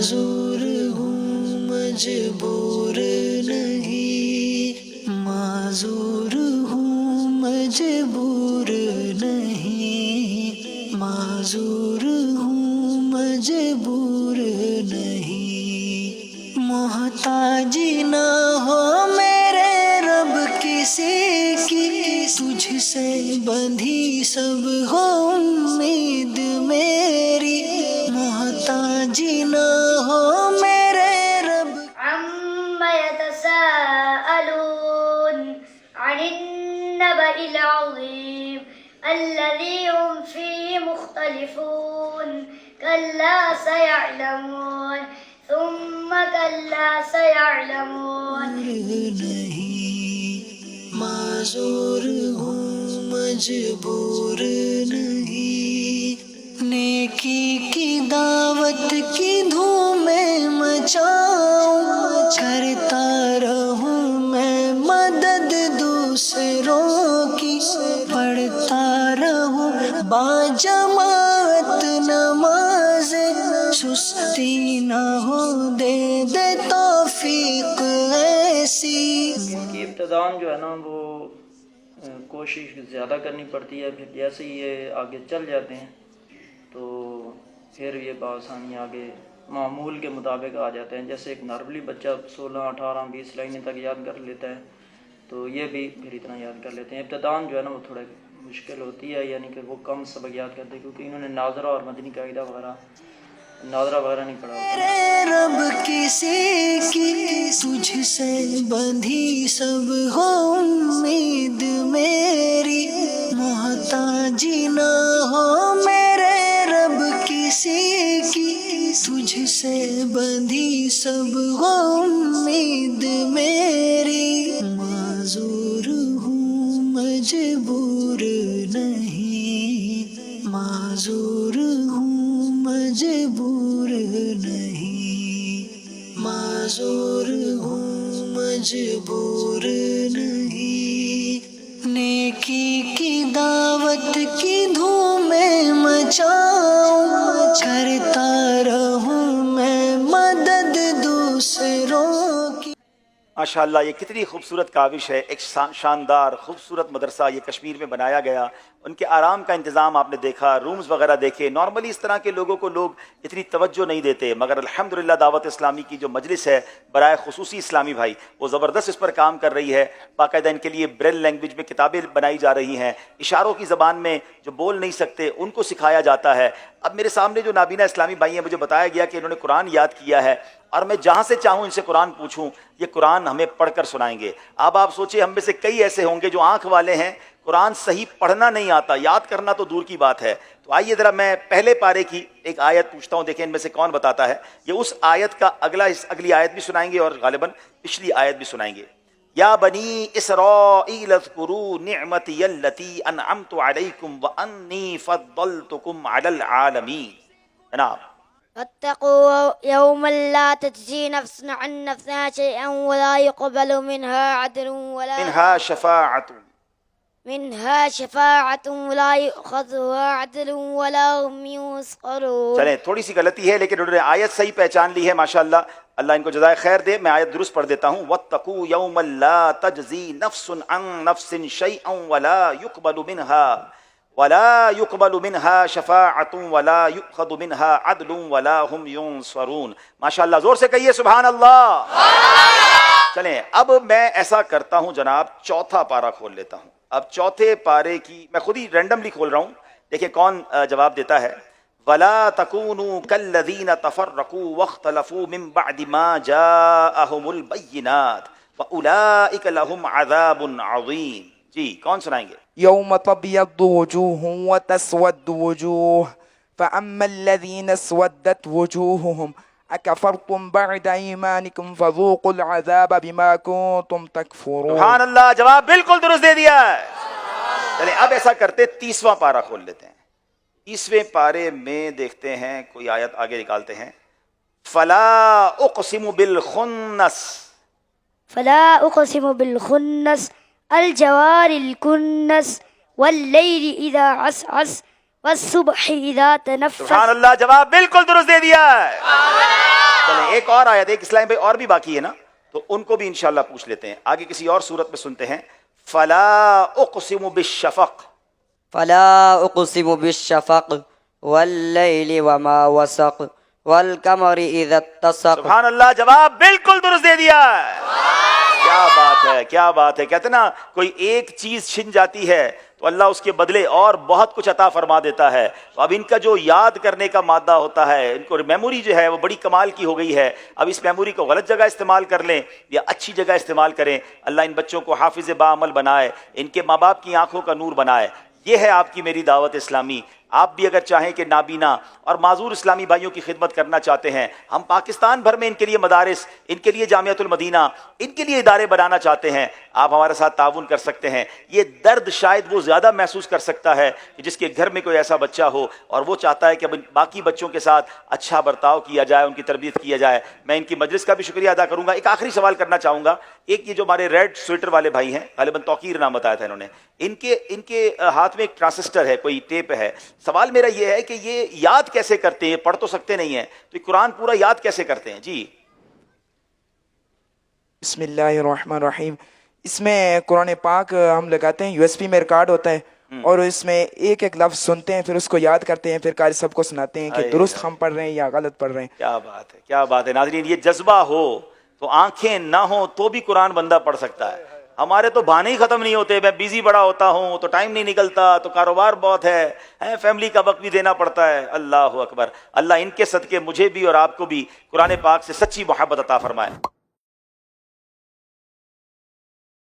معذور ہوں مجبور نہیں، معذور ہوں مجبور نہیں، معذور ہوں مجبور نہیں، محتاجی نہ ہو میرے رب کسی کی، تجھ سے بندھی سب ہو امید میری، محتاجی نہ ہو میرے رب۔ عما يتساءلون عن النبأ العظيم الذي هم فيه مختلفون كلا سيعلمون ثم كلا سيعلمون۔ نہیں، معذور ہوں مجبور نہیں، نیکی کی دعوت کی دھوم میں مچاؤں، کرتا رہوں میں مدد دوسروں کی، پڑھتا رہوں باجماعت نماز، سستی نہ ہو دے دے توفیق ایسی۔ اس کی ابتداءً جو ہے نا وہ کوشش زیادہ کرنی پڑتی ہے، پھر جیسے ہی یہ آگے چل جاتے ہیں تو پھر یہ بآسانی آگے معمول کے مطابق آ جاتے ہیں۔ جیسے ایک نارملی بچہ 16 18 20 لائنیں تک یاد کر لیتا ہے تو یہ بھی پھر اتنا یاد کر لیتے ہیں۔ ابتداءً جو ہے نا وہ تھوڑا مشکل ہوتی ہے، یعنی کہ وہ کم سبق یاد کرتے ہیں کیونکہ انہوں نے ناظرہ اور مدنی قاعدہ وغیرہ ناظرہ وغیرہ نہیں پڑھا ہوتا۔ میرے رب کسی کی، تجھ سے بندھی سب ہو امید میری، محتاجی نہ ہو میرے رب کسی کی، تجھ سے بندھی سب ہو امید میری، معذور ہوں مجبور نہیں، معذور ہوں مجبور نہیں، معذور ہوں مجبور نہیں، نیکی کی دعوت کی دھوم میں مچاؤں، کرتا رہوں میں مدد دوسروں کی۔ ماشاءاللہ یہ کتنی خوبصورت کاوش ہے، ایک شاندار خوبصورت مدرسہ یہ کشمیر میں بنایا گیا، ان کے آرام کا انتظام آپ نے دیکھا، رومز وغیرہ دیکھے۔ نارملی اس طرح کے لوگوں کو لوگ اتنی توجہ نہیں دیتے، مگر الحمدللہ دعوت اسلامی کی جو مجلس ہے برائے خصوصی اسلامی بھائی وہ زبردست اس پر کام کر رہی ہے، باقاعدہ ان کے لیے بریل لینگویج میں کتابیں بنائی جا رہی ہیں، اشاروں کی زبان میں جو بول نہیں سکتے ان کو سکھایا جاتا ہے۔ اب میرے سامنے جو نابینا اسلامی بھائی ہیں مجھے بتایا گیا کہ انہوں نے قرآن یاد کیا ہے، اور میں جہاں سے چاہوں ان سے قرآن پوچھوں یہ قرآن ہمیں پڑھ کر سنائیں گے۔ اب آپ سوچیں ہم میں سے کئی ایسے ہوں گے جو آنکھ والے ہیں، قرآن صحیح پڑھنا نہیں آتا، یاد کرنا تو دور کی بات ہے۔ تو آئیے ذرا میں پہلے پارے کی ایک آیت پوچھتا ہوں، دیکھیں ان میں سے کون بتاتا ہے۔ یہ اس آیت کا اگلی آیت بھی سنائیں گے اور غالباً پچھلی آیت بھی سنائیں گے۔ یا بنی اسرائیل اذکروا نعمتی التی انعمت علیکم وانی فضلتکم علی العالمین۔ جناب واتقوا يوما لا تجزي نفس عن نفس شيئا ولا يقبل منها عدل ولا منها شفاعة ولا يؤخذها عدل ولا هم ينصرون۔ چلیں تھوڑی سی غلطی ہے لیکن انہوں نے آیت صحیح پہچان لی ہے، ماشاءاللہ اللہ ان کو جزائے خیر دے۔ میں آیت درست پڑھ دیتا ہوں۔ واتقوا یوما لا تجزی نفس عن نفس شیئا ولا يقبل منها شفاعة ولا يؤخذ منها عدل ولا هم ينصرون۔ ماشاءاللہ زور سے کہیے سبحان اللہ۔ چلیں اب میں ایسا کرتا ہوں جناب، چوتھا پارہ کھول لیتا ہوں۔ اب چوتھے پارے کی میں خود ہی رینڈملی کھول رہا ہوں، دیکھیں کون جواب دیتا ہے۔ وَلَا تَكُونُوا كَالَّذِينَ تَفَرَّقُوا وَاخْتَلَفُوا مِن بَعْدِ مَا جَاءَهُمُ الْبَيِّنَاتُ وَأُولَٰئِكَ لَهُمْ عَذَابٌ عَظِيمٌ۔ جی کون سنائیں گے؟ يوم تبيض وجوه وتسود وجوه فأما الذين اسودت وجوههم أكفرتم بعد إيمانكم فذوقوا العذاب بما كنتم تكفرون۔ سبحان اللہ، جواب بالکل درست دے دیا ہے۔ چلیں اب ایسا کرتے 30واں پارہ کھول لیتے ہیں۔ 30ویں پارے میں دیکھتے ہیں کوئی آیت آگے نکالتے ہیں۔ فلا اقسم بالخنس، فلا اقسم بالخنس الجوار الكنس واللیل اذا عسعس والصبح اذا تنفس۔ سبحان اللہ، جواب بالکل درست دے دیا ہے۔ چلیں ایک اور آیت، ایک اسلام بھائی اور بھی باقی ہے نا، تو ان کو بھی انشاءاللہ پوچھ لیتے ہیں. آگے کسی اور صورت میں سنتے ہیں. فلا اقسم بالشفق. فلا اقسم بالشفق واللیل وما وسق والقمر اذا اتسق. سبحان اللہ، جواب بالکل درست دے دیا ہے. کیا بات ہے، کیا بات ہے. کہتے نا کوئی ایک چیز چھن جاتی ہے تو اللہ اس کے بدلے اور بہت کچھ عطا فرما دیتا ہے. تو اب ان کا جو یاد کرنے کا مادہ ہوتا ہے، ان کو میموری جو ہے وہ بڑی کمال کی ہو گئی ہے. اب اس میموری کو غلط جگہ استعمال کر لیں یا اچھی جگہ استعمال کریں. اللہ ان بچوں کو حافظ باعمل بنائے، ان کے ماں باپ کی آنکھوں کا نور بنائے. یہ ہے آپ کی میری دعوت اسلامی. آپ بھی اگر چاہیں کہ نابینا اور معذور اسلامی بھائیوں کی خدمت کرنا چاہتے ہیں، ہم پاکستان بھر میں ان کے لیے مدارس، ان کے لیے جامعۃ المدینہ، ان کے لیے ادارے بنانا چاہتے ہیں، آپ ہمارے ساتھ تعاون کر سکتے ہیں. یہ درد شاید وہ زیادہ محسوس کر سکتا ہے کہ جس کے گھر میں کوئی ایسا بچہ ہو اور وہ چاہتا ہے کہ باقی بچوں کے ساتھ اچھا برتاؤ کیا جائے، ان کی تربیت کیا جائے. میں ان کی مجلس کا بھی شکریہ ادا کروں گا. ایک آخری سوال کرنا چاہوں گا. ایک یہ جو ہمارے ریڈ سویٹر والے بھائی ہیں، غالباً توقیر نام بتایا تھا انہوں نے، ان کے ہاتھ میں ایک ٹرانسسٹر ہے، کوئی ٹیپ ہے. سوال میرا یہ ہے کہ یہ یاد کیسے کرتے ہیں؟ پڑھ تو سکتے نہیں ہیں، تو یہ قرآن پورا یاد کیسے کرتے ہیں؟ جی بسم اللہ الرحمن الرحیم. اس میں قرآن پاک ہم لگاتے ہیں، یو ایس پی میں ریکارڈ ہوتا ہے، اور اس میں ایک ایک لفظ سنتے ہیں، پھر اس کو یاد کرتے ہیں، پھر قاری صاحب کو سناتے ہیں کہ درست ہم پڑھ رہے ہیں یا غلط پڑھ رہے ہیں. کیا بات ہے، کیا بات ہے. ناظرین، یہ جذبہ ہو تو آنکھیں نہ ہوں تو بھی قرآن بندہ پڑھ سکتا ہے. ہمارے تو بہانے ہی ختم نہیں ہوتے. میں بیزی بڑا ہوتا ہوں تو ٹائم نہیں نکلتا، تو کاروبار بہت ہے، فیملی کا وقت بھی دینا پڑتا ہے. اللہ اکبر. اللہ ان کے صدقے مجھے بھی اور آپ کو بھی قرآن پاک سے سچی محبت عطا فرمائے.